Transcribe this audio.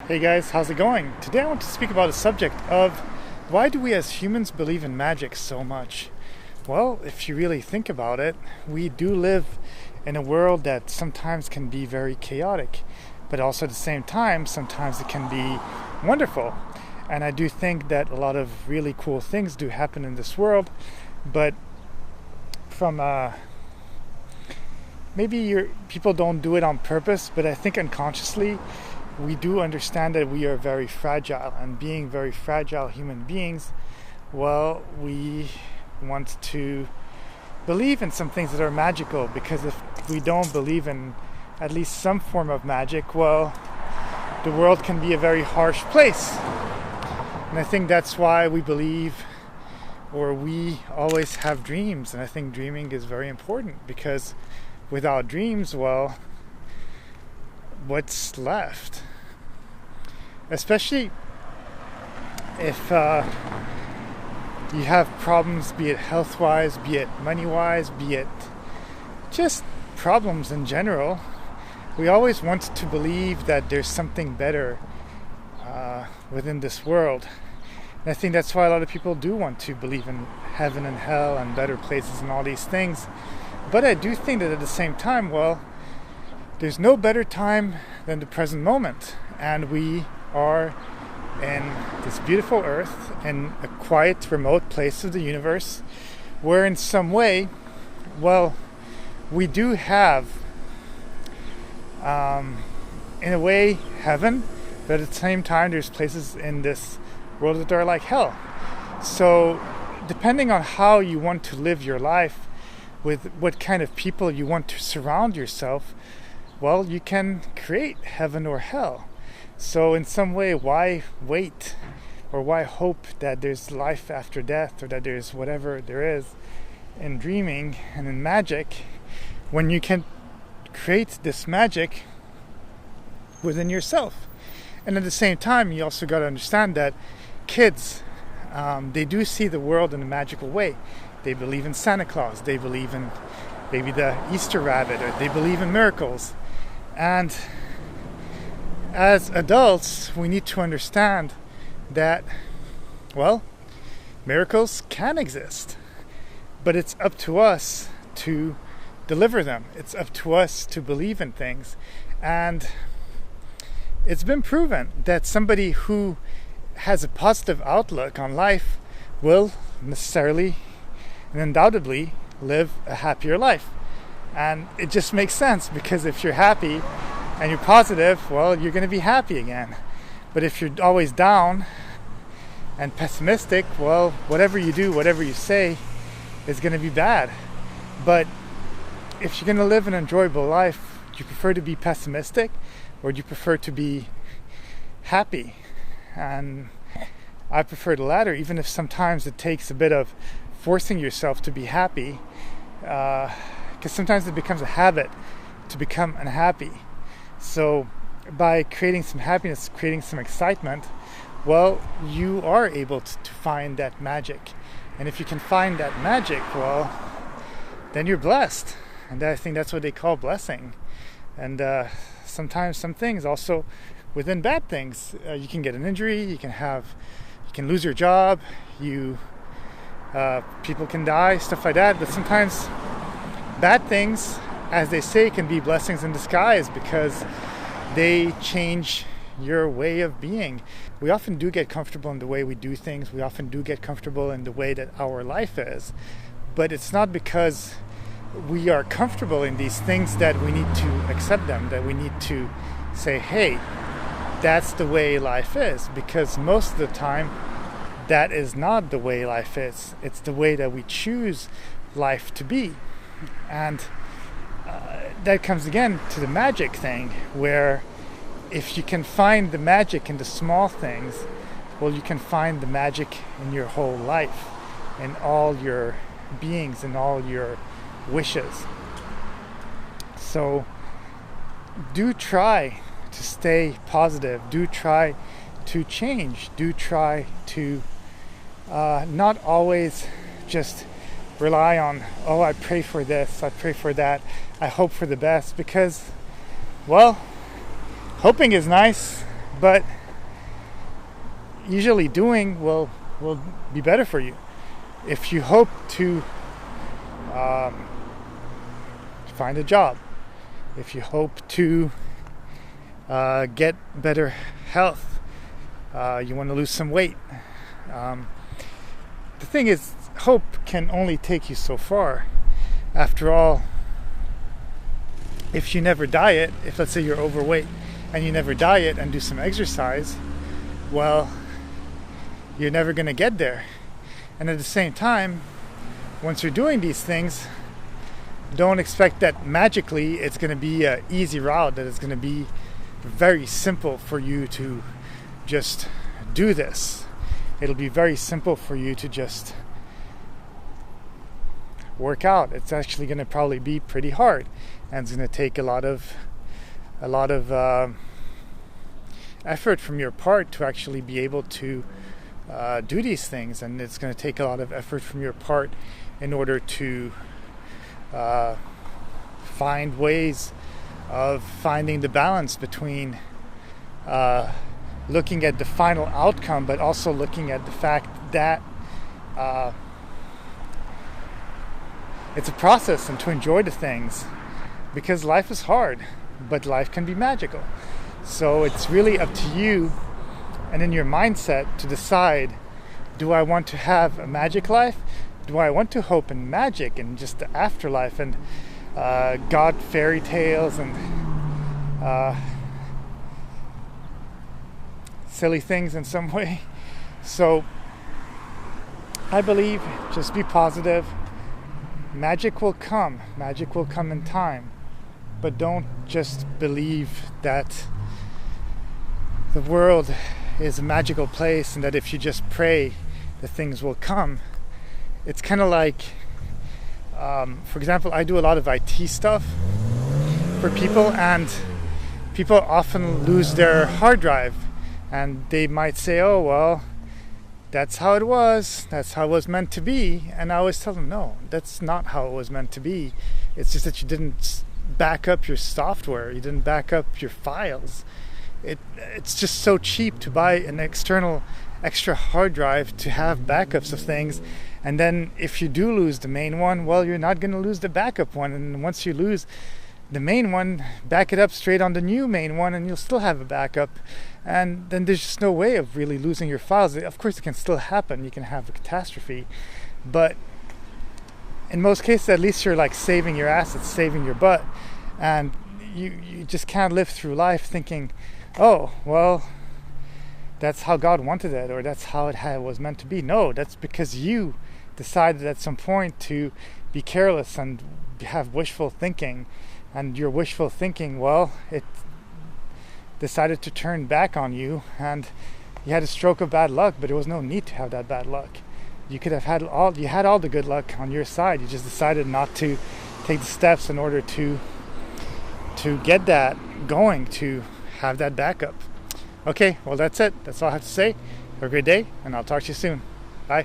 Hey guys, how's it going? Today I want to speak about a subject of why do we as humans believe in magic so much? Well, if you really think about it, we do live in a world that sometimes can be very chaotic, but also at the same time, sometimes it can be wonderful. And I do think that a lot of really cool things do happen in this world, but from maybe people don't do it on purpose, but I think unconsciously we do understand that we are very fragile, and being very fragile human beings, well, we want to believe in some things that are magical, because if we don't believe in at least some form of magic, well, the world can be a very harsh place. And I think that's why we believe, or we always have dreams, and I think dreaming is very important, because without dreams, well, what's left? Especially if you have problems, be it health-wise, be it money-wise, be it just problems in general. We always want to believe that there's something better within this world. And I think that's why a lot of people do want to believe in heaven and hell and better places and all these things. But I do think that at the same time, well, there's no better time than the present moment. And we are in this beautiful earth, in a quiet, remote place of the universe, where in some way, well, we do have, in a way, heaven, but at the same time, there's places in this world that are like hell. So, depending on how you want to live your life, with what kind of people you want to surround yourself, well, you can create heaven or hell. So in some way, why wait, or why hope that there's life after death, or that there's whatever there is in dreaming and in magic, when you can create this magic within yourself? And at the same time, you also got to understand that kids, they do see the world in a magical way. They believe in Santa Claus, they believe in maybe the Easter rabbit, or they believe in miracles. And as adults, we need to understand that, well, miracles can exist, but it's up to us to deliver them. It's up to us to believe in things. And it's been proven that somebody who has a positive outlook on life will necessarily and undoubtedly live a happier life. And it just makes sense, because if you're happy and you're positive, well, you're going to be happy again. But if you're always down and pessimistic, well, whatever you do, whatever you say is going to be bad. But if you're going to live an enjoyable life, do you prefer to be pessimistic, or do you prefer to be happy? And I prefer the latter, even if sometimes it takes a bit of forcing yourself to be happy, because sometimes it becomes a habit to become unhappy. So by creating some happiness, creating some excitement, well, you are able to find that magic. And if you can find that magic, well, then you're blessed. And I think that's what they call blessing. And sometimes some things also within bad things, you can get an injury, you can lose your job, people can die, stuff like that. But sometimes bad things, as they say, can be blessings in disguise, because they change your way of being. We often do get comfortable in the way we do things. We often do get comfortable in the way that our life is. But it's not because we are comfortable in these things that we need to accept them, that we need to say, hey, that's the way life is. Because most of the time, that is not the way life is. It's the way that we choose life to be. And that comes again to the magic thing, where if you can find the magic in the small things, well, you can find the magic in your whole life, in all your beings, in all your wishes. So do try to stay positive. Do try to change. Do try to not always just rely on, oh, I pray for this, I pray for that, I hope for the best, because, well, hoping is nice, but usually doing will be better for you. If you hope to find a job, if you hope to get better health, you want to lose some weight. The thing is, hope can only take you so far. After all, if you never diet, if let's say you're overweight and you never diet and do some exercise, well, you're never going to get there. And at the same time, once you're doing these things, don't expect that magically it's going to be an easy route, that it's going to be very simple for you to just do this. It'll be very simple for you to just work out. It's actually going to probably be pretty hard, and it's going to take a lot of effort from your part to actually be able to do these things, and it's going to take a lot of effort from your part in order to find ways of finding the balance between looking at the final outcome, but also looking at the fact that it's a process, and to enjoy the things, because life is hard, but life can be magical. So it's really up to you and in your mindset to decide, do I want to have a magic life? Do I want to hope in magic and just the afterlife and God fairy tales and silly things in some way? So I believe, just be positive. Magic will come. Magic will come in time. But don't just believe that the world is a magical place and that if you just pray, the things will come. It's kind of like, for example, I do a lot of IT stuff for people, and people often lose their hard drive, and they might say, oh, well, that's how it was meant to be. And I always tell them, no, that's not how it was meant to be. It's just that you didn't back up your software, you didn't back up your files. It's just so cheap to buy an external extra hard drive to have backups of things, and then if you do lose the main one, well, you're not going to lose the backup one, and once you lose the main one, back it up straight on the new main one and you'll still have a backup. And then there's just no way of really losing your files. Of course it can still happen, you can have a catastrophe, but in most cases at least you're like saving your assets, saving your butt, and you just can't live through life thinking, oh, well, that's how God wanted it, or that's how it was meant to be. No, that's because you decided at some point to be careless and have wishful thinking, and your wishful thinking, well, it decided to turn back on you, and you had a stroke of bad luck, but there was no need to have that bad luck. You could have had all the good luck on your side. You just decided not to take the steps in order to get that going, to have that backup. Okay, well, that's it. That's all I have to say. Have a great day, and I'll talk to you soon. Bye.